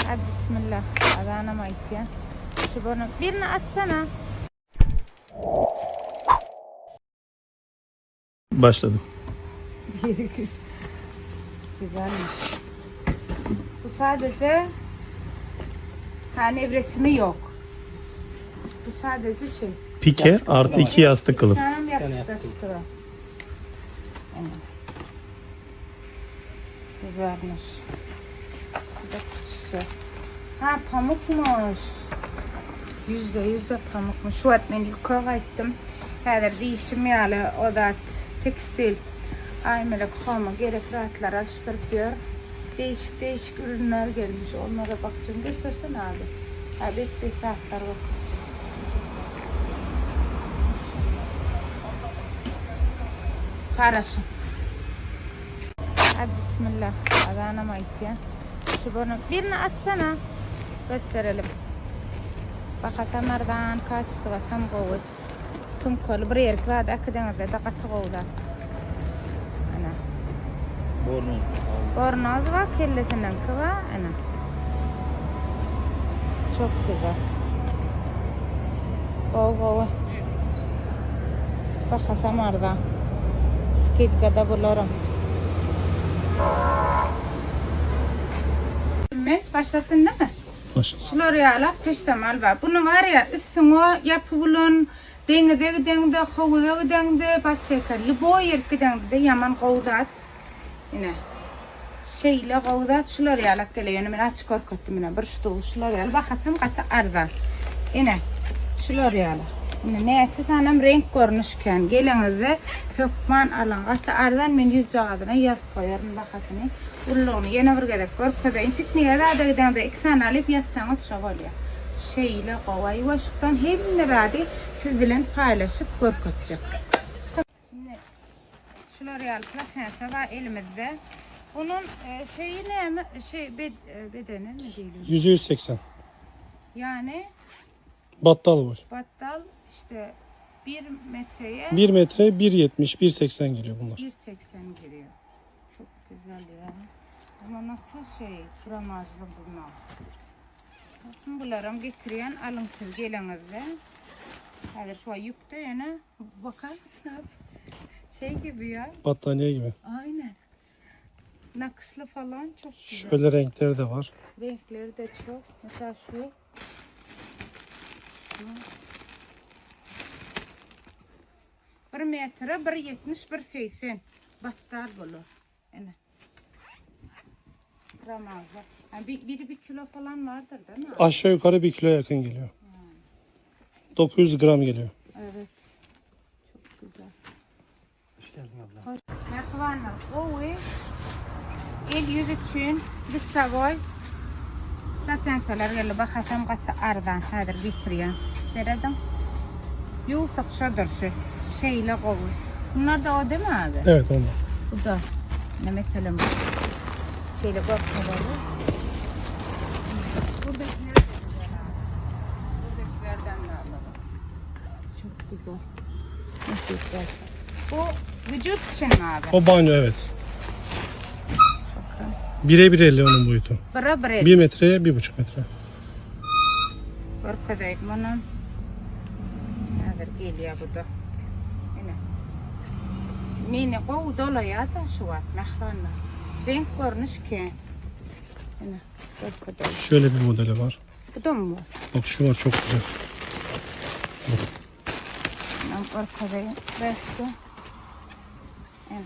Hadi bismillah. Adanama iken. Şu bunu birini açsana. Başladım. Biri kız. Güzelmiş. Bu sadece evresimi yok. Bu sadece şey. Pike artı 2 yastık kılıf. Canım yapıştırı. Güzelmiş. Bu da kutusu. Ha pamukmuş. %100 pamukmuş. Şu an ben yukarı gittim. Her değişim yalı o da tekstil. Aymelek homa gerekli atlar araştırıp diyor. Değişik ürünler gelmiş. Onlara bakacağım. Göstersene abi. Abi bekle atlar bak. Karışım. Hadi bismillah. Adanama iken. Şu bunu birini açsana. Gösterelim. Bak atamardan kaçtı ve tam kovuş. Sumkolu bir yer kıvadı akıdenize de katı kovuda. Ana. Bornoz var kellesinden kıva. Ana. Çok güzel. Kovu. Bak atamardan. Skidga'da bulurum. Başlattın değil mi? Başladım. Şunları yağla peştemal var. Bunu var ya üstüne yapılan dengde kovuda dengde basekali boy yerkidengde de yaman kovudat. Yine şeyle kovudat şunları yağla geliyor. Ben açık korkuttum yine bir şutu şunları yağla bakarsam katı arda. Yine şunları yağla. Ne açıdan renk görünüşken gelinizde hükman alın katı ardan men yüz cağadına yaz koyarım bakasını. Ulluğunu yine bir gerek korkutayım. Pikniğe de 2 tane alıp yazsanız şöyle. Şeyle kovayı başlıktan hem nerede siz bilen paylaşıp korkutacak. Şimdi şunları alıp sense var elimizde. Bunun şeyi ne mi? Bedeni ne diyelim? %180. Yani Battal var. battal işte 1 metreye 1 metre 1.70 1.80 geliyor bunlar. 1.80 giriyor. Çok güzel ya. Ama nasıl gramajlı bunlar. Şimdi bunları getiriyen alınsız gelinizde. Hadi şu an yükte yani bakar mısın abi? Gibi ya. Battaniye gibi. Aynen. Nakışlı falan çok güzel. Şöyle renkleri de var. Renkleri de çok. Mesela şu. 1 metre 1.70 1.80 battal bulur. Yani. Gramajlı. Yani biri 1 kilo falan vardır değil mi? Aşağı yukarı 1 kilo yakın geliyor. 900 gram geliyor. Evet. Çok güzel. Hoş geldin abla. Merhaba. Oy. El yüz için bir savoy. Laçenseler geldi bakarsam katı ardan hadır bitiriyor. Veredim. Yusuf şadır şeyle kovu. Bunlar da o değil mi abi? Evet onlar. Bu da. Ne mesela bu? Şeyle bakmaları. Buradakiler de güzel abi. Buradakilerden de alalım. Çok güzel. Nasıl istersen. Bu vücut için mi abi? O banyo evet. Bakın. 1'e 1.50 onun boyutu. Bıra 1 metreye 1.5 metre. Arkadayım bunun. Nedir geliyor bu da. Yine. Mini kovu dolaya da şu var. Mehranlar. Renk görünüş ki. Yine. Arkadayım. Şöyle bir modeli var. Bu da mı? Bak şu var çok güzel. Ben arkadayım. Başka. Yine.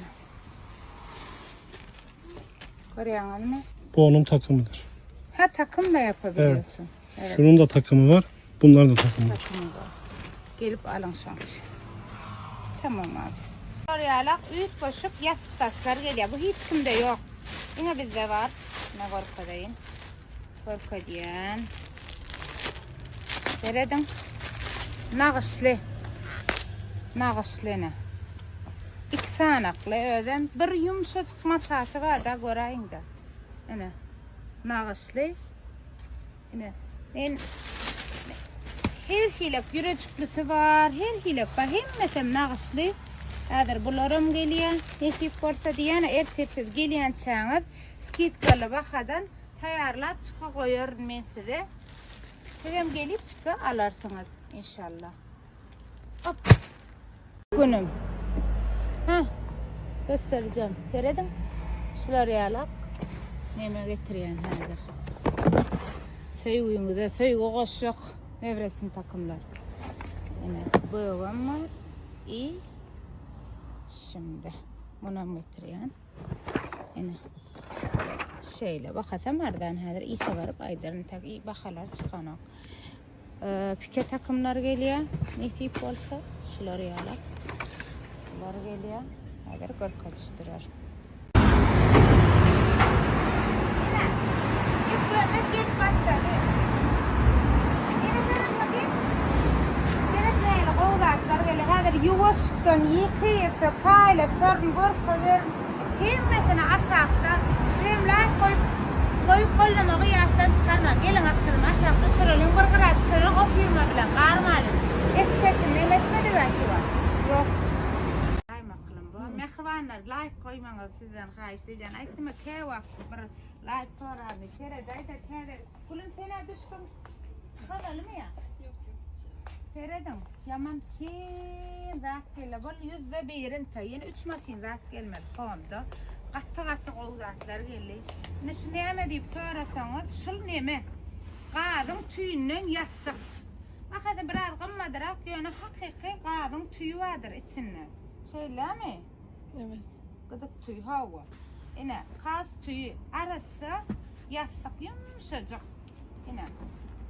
Koruyan mı? Bu onun takımıdır. Ha takım da yapabiliyorsun. Evet. Şunun da takımı var. Bunların da takımı var. Takımı da. Gelip alın şansı. Tamam abi. Oraya üyüt koşup yastık taşlar geliyor. Bu hiç kimde yok. Yine bizde var. Ne var kadayın? Korkadiyen. Veredim. Nağışlı. Nağışlı ne? 2 tanaklı ödem. Bir yumuşacık masası var da göreyim de. Yine. Nağışlı. Yine. Her hilek yürücüklüsü var. Her hilek var. Hem mesela nağışlı. Adır bularım geliyor. Nesip korsa diyene ertesiz geliyen çağınız. Skit kalı bakadan tayarlap çıka koyarım men size. Dedem gelip çıka alarsınız inşallah. Hop. Günüm. Ha. Göstereceğim. Seredin. Şuları yalak. Neme getiriyen hazır. Söygüyünüze söygü koşacak. Nevresim takımlar. Yine boyagam var. İyi. Şimdi buna getiriyen. Yine şöyle bakasam nereden hazır. İşe varıp aydarını tak iyi bakalar çıkanak. Pike takımlar geliyor. Ne tip olsa şuları yalak. Şuları geliyor. Hazır gol kaçıştırır. Yine git başladı. Yine bakayım. Yine neyle kovdaklar geliyor. Hazır yuvaşıktan yıkayıp payla sorun gorkalar. Himmetini aşağıda. Demler koyup kollama kıyasdan çıkarma. Gelin aktırma aşağıda sıralım. Gorkalar sıralım. O firma bile karmalım. Etiketin nemetmedi ben şu var. Yok. Mehribanlar like koymanız sizden xahiş edeceğim. Aytma ke vaqt bir like koyardı. Kere dayda kere. Kulun sene düştüm. Kadalı mı ya? Yok. Seredim. Yaman ki zat gele. Bol yüzde birin tayin. 3 maşin zat gelmedi. Sonda. Qattı qoğuzatlar geldi. Neme deyip sorasanız şul neme? Qadın tüyünden yassık. Akada biraz qımmadırak yani hakiki qadın tüyü vardır içinde. Şöyle mi? Evet. Gıdık tüyü hava. Yine kaz tüyü arası yastık yumuşacık. Yine.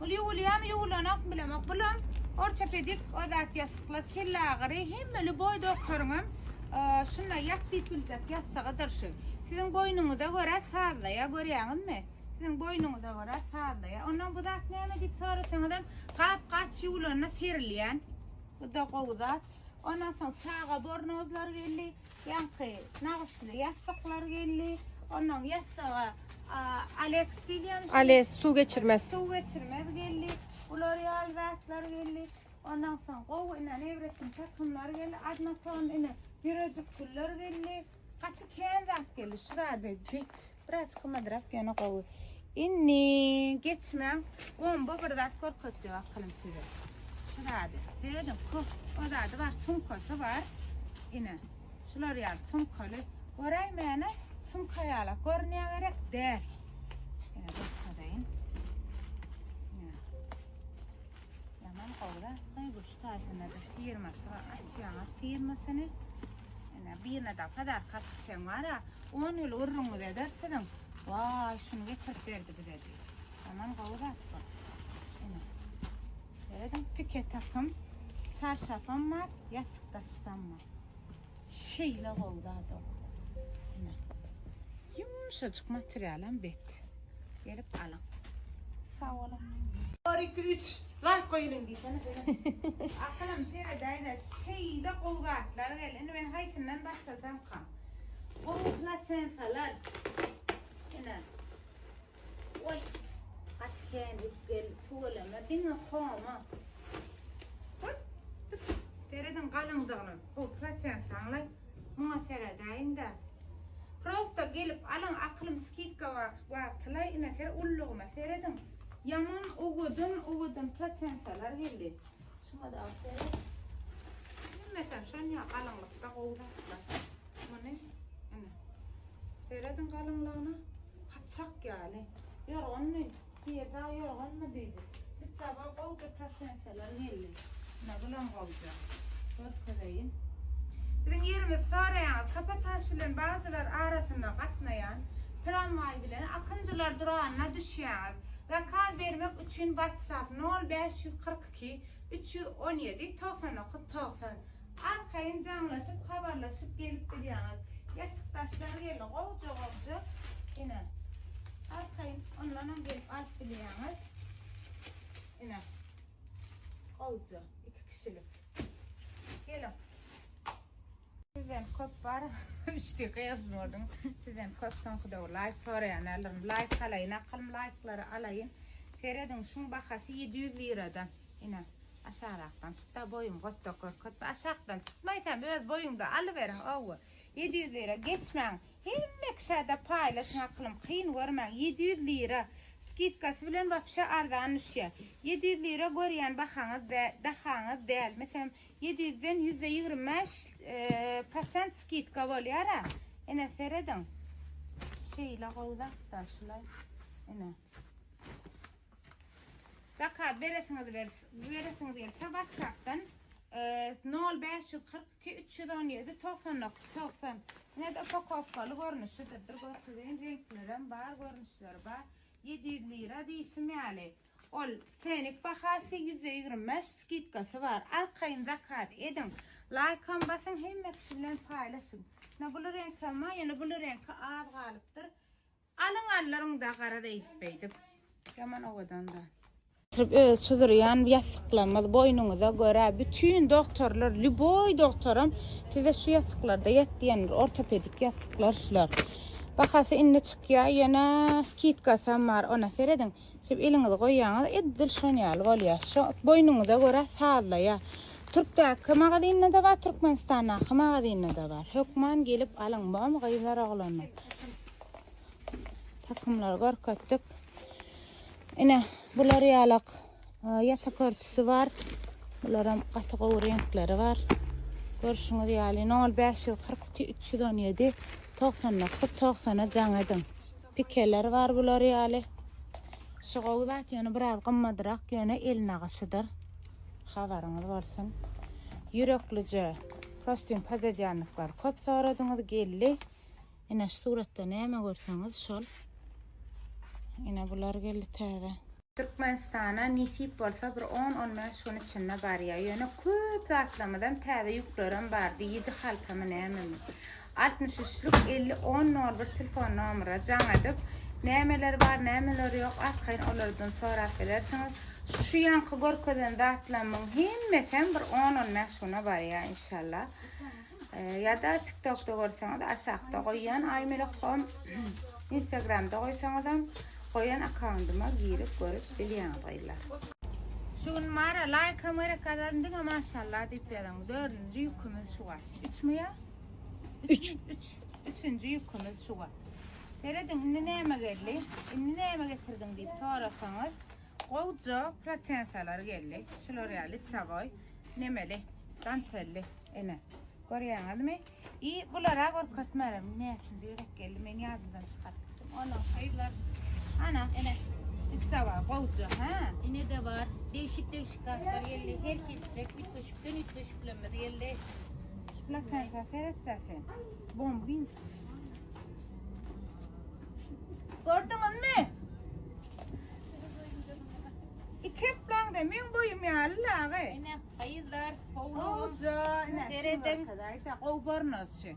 Uluyam yuğlanak bile makbulum. Ortopedik o zat yastıklar kelle ağrı. Hem boy doktorunum. Şunla yaptırılacak yastığı şu. Sizin boynunuza göre sağlaya görüyorsunuz mu? Sizin boynunuza göre sağlaya. Ondan bu zat ne deyip sorarsanız kaç yuğlanına seriliyen. Bu da kovzat. Ondan sonra çağa bornozlar geldi. Yankı nağışlı yastıklar geldi. Ondan yastığa Alex diyeceğim. Alex su geçirmez. Su geçirmez geldi. L'Oreal zatlar geldi. Ondan sonra kovuyla nevresim takımlar geldi. Adına sonra yine biracık kuller geldi. Kaçı kendi zat geldi. Şurada bit. Biraz kımadırak yana kovu. İnni geçmem. Bomba bir zat korkutacak bakalım size. Şurada dedim kuf. O da var sumkası var. Yine şular yer sumkalı. Göreyim sumkayala görünüyor gerek der. Yine bakayım. Yaman kovda. Kayboş tarzında da firması var. Açıyana firmasını. Yine birine de kadar katkısen var ya. 10 yıl urrunu edersin. Vay şunu getirip verdi bir dedi. Yaman kovda. Yine. Dedim pike takım. Çarşafım var, yastık taşıdan var. Şeyle oldu adı. Yumuşacık materyalem bet. Gelip alın. Sağ olun. 1, 2, 3. Like koyun diyeceğim. Aklım teredeyde şeyle kovgatlar gelin. Ben haytinden başlasam kan. Kovukla sensalar. Yine. Oy. Kaç kendi gel tuğlama. Dine koma. Teredin qalındığını oturacağım sanlay. Buna seredayın da. Prosta gelip alın aklım skitka vaktıla ina ser ulluğuma seredin. Yaman uğudun platensalar geldi. Şuna da seret. Mesela şun ya qalınlıkta qoğdatlar. Bu ne? Ana. Seredin qalınlığına kaçak yani. Yorğun mu? Siyeda yorğun mu deydi. Bir sabah qoğdu platensalar geldi. Ne bulan qoğdu. Korkadayım. Bizim yerimiz sonra kapataşların bazılar arasında katlayan tramvay bilen akıncılar durağına düşüyor. Zakaz vermek için WhatsApp 0542 317 99 arkayın canlaşıp haberleşip gelip gidiyoruz. Yastıktaşlar gelin kovucu yine arkayın onlarla gelip alıp biliyoruz. Yine kovucu 2 kişilik. Gelin. Sizden köp var. 3 dakika yazın oldum. Sizden köpten kuda like sorayan alırım. Like alayın. Akalım like'ları alayın. Seredin şun bakası 700 liradan. Yine aşağıdan tutta boyum kötü. Aşağıdan tutmaysam öz boyumda alıverin. 700 lira geçmeyin. Hemmekşede paylaşın aklım. Kıyın görmen. 700 lira. Skitkası bilen vapşa ardan düşüyor. 700 lira görüyen bakanız değil. Mesela 700'den %25% skitka oluyor. Ene seyredin. Şeyle koyulak da şulay. Ene. Zakat veresiniz verirse WhatsApp'tan 0542 317 90. Ne de pakofkalı görünüşüdür. Görküzün renklerim var, görünüşleri var. 700 lira değişim yani. Ol senik bakası %25 skitkası var. Alkayın zakat edin. Like'an basın hem kişiyle paylaşın. Ne bu renk ama yani bu renk az kalıptır. Alın da karada etpeydim. Yaman ovadan da. Çözürüyen yasıklanmaz boynunuza göre bütün doktorlar, liboy doktoram size şu yasıklarda yetdiyenler, ortopedik yasıklar şular. Bakası inne çıkıyor, yana skitkası var, ona seyredin. Şimdi elinizi koyuyanız eddil şonyal oluyor. Şu boynunuza göre sağlaya. Türk'teki mağazine de var, Türkmenistan'daki mağazine de var. Hükman gelip alın bağım, gayılar oğlanlar. Takımlar görköttük. Yine bular yalak yatak örtüsü var. Bunların katığı renkleri var. Görüşünüz yani 0542 317 90 can edin. Pikeler var bular yani. Şu qoğudat yani biraz qımmadırak yani el nağışıdır. Havarınız varsın. Yüreklice prostin pazajanlıklar köp soradınız geldi. Yine şu suratda neyme görseniz şol. Yine bular geldi tədə. Türkmenistan'a nisip olsa bir 10-15 gün içinde var ya. Yani köp atlamadan tədə yüklerim vardı. 7 halkamı neyememi. 63'lük 50-10 nol bir telefon numara can edip neyemeler var neyemeler yok. Arkayın olurdan sonra affedersiniz. Şu yankı görkeden de atlamın. Himmeten bir 10-15 gün var ya inşallah. Ya da TikTok'ta görsen de aşağıda koyan aymeli.com Instagram'da koysanız da koyan akkauntıma girip görüp biliyorlar. Şu gün mara like kamera kazandık maşallah deyip yalan. 4. yükümüz şu var. 3 mü ya? 3. 3. yükümüz şu var. Seyredin indi neyime geldi? İndi neyime getirdin deyip sorasanız koca platensalar geldi. Şular yani savoy, nemeli, dantelli, ene. Görüyorsunuz mu? İyi bulara korkutmayalım. Ne yapsınız? Yürek geldi. Ben yardımdan çıkarttım. Onu hayırlar. Ana, ene. İkisi var, koca. Yine de var. Değişik tatlar geldi. Herkes çek. Bir köşükten üç köşüklenmedi geldi. Şu platensa seyretsen. Bombin. Gördünüz mü? Keplang da min boyum ya Allah. Yine hayırlar. Koca. Seyredin. Kovarnız şey.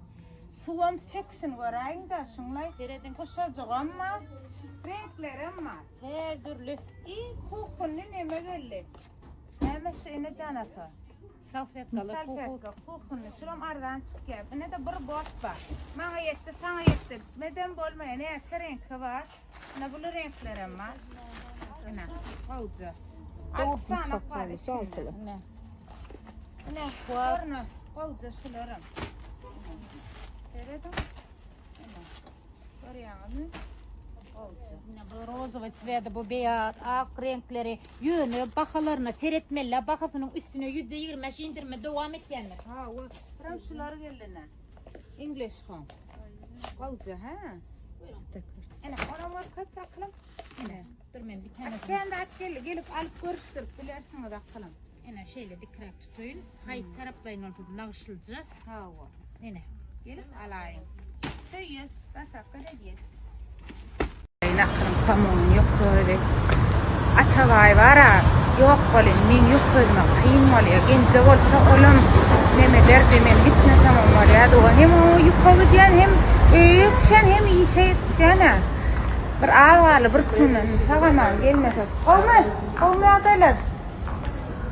Suam çeksin göreyim de şunlay. Seyredin. Koşacağım ama renklerim var. Her türlü. İyi kokunu neme geldi. Neme şeyine canata. Salfetkalı. Salfetka kokunu. Şuram aradan çıkıyor. Ne de bir boş var. Bana yetti sana yetti. Meden bolmaya ne açı renk var. Ne bulu renklerim var. Ne? Koca. Aksana var. Saltılı. Ne? Ne? Korna. Koca şularım. Seyredin. Görüyorsunuz mu? Yine bu rozova цвета, bu beyaz, ak renkleri yönü bakalarına seyretmeliler. Bakasının üstüne %25 indirme devam etkenler. Ha, o tam şuları geldi ne? English home. Koca ha? Ana ona var köp takalım. Yine durmayın bir tane. Kendi at gelip alıp görüştürüp bilersin o takalım. Yine şöyle dikkat tutun. Hayır taraflayın ortada nağışılcı. Ha o. Yine. Gelip alayım. Söz, basakka ne diyes? Nakırım kamuğun yok böyle. Açavay var ha. Yok böyle min yok böyle kıyım oluyor. Gence olsa oğlum neme derdi men gitmesem oluyor. Doğru hem o yukarı diyen hem yetişen hem iyi şey yetişen ha. Bir ağalı bir künün sağaman gelmese. Olma adaylar.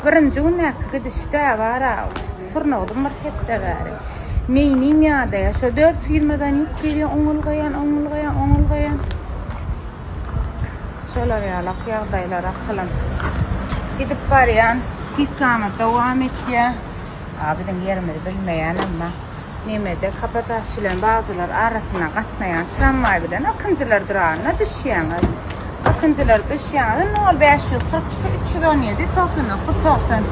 Birinci gün gidişte var ha. Fırna oldum markette var. Meynim ya da ya. Şu 4 firmadan yük geliyor. Onulgayan. Şöyle yalak yağdaylar akılım. Gidip var ya. Skit kamet devam et ya. Abiden yerimi bilmeyen ama. Nemede Kapataşylan bazılar arasına katnayan tramvay bilen akıncılar durağına düşýänler. Akıncılar düşýänler 0543 317 90.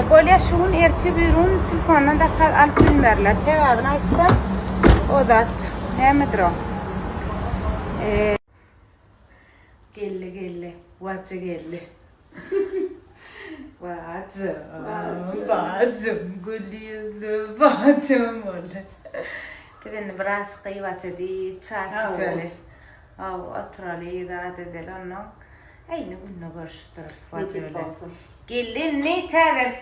Bolya şuun erçe bürün telefondan da alıp bilmerler. Sebäbini aýtsam, o zat nämedir o? Gelli, wacı gelli. Bacım, gül yüzlü bacım oldu. Birini biraz kıyvat edip, çarpı söyle. Oturalıydı, dedi onu. Aynı günü görüştürür bacımla. Gelin ne tever?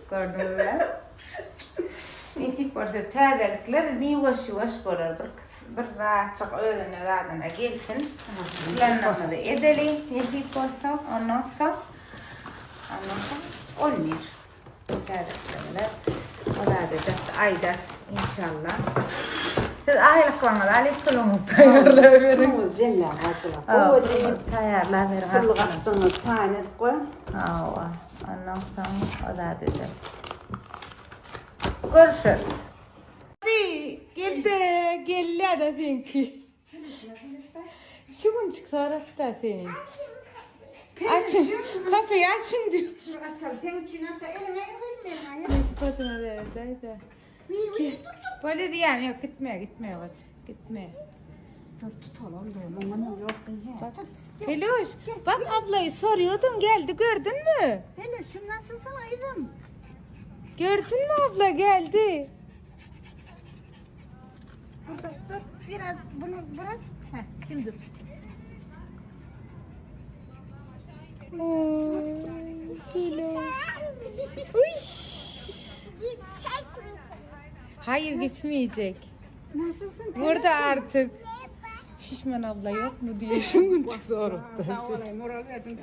Gördün mü? Ne tip varsa teverlikler, ne yavaş bolar. Bir rahatçık öğrene radına gelsin. Planlamada edelim, ne tip varsa ondan sonra. Olmuyor. Teverlikler. O da da ayda inşallah. Siz aylık bana aleyhisselamı tayarlar verin. Bu cemle hacılar. Bu değil. Tayarlar verin. Kullu kaçını tane koy. Ondan sonra o da dedi. Görüşürüz. Geldiler de seninki. Şu gün çıktı aratta senin. Açın, kapıyı açın diyor. Açal, senin için açal. Elime elime. Kapatın da. Böyle diyen yok gitme. Dur tutalım diyorum. Aman yok ya. Peluş, bak ablayı soruyordum geldi gördün mü? Hele şu nasılsın aydım? Gördün mü abla geldi. Dur biraz bunu bırak. Heh, şimdi. Hayır gitmeyecek. Nasılsın? Burada artık. Şişman abla yok mu diye şunun çıktı orada. Daha olay moral verdin.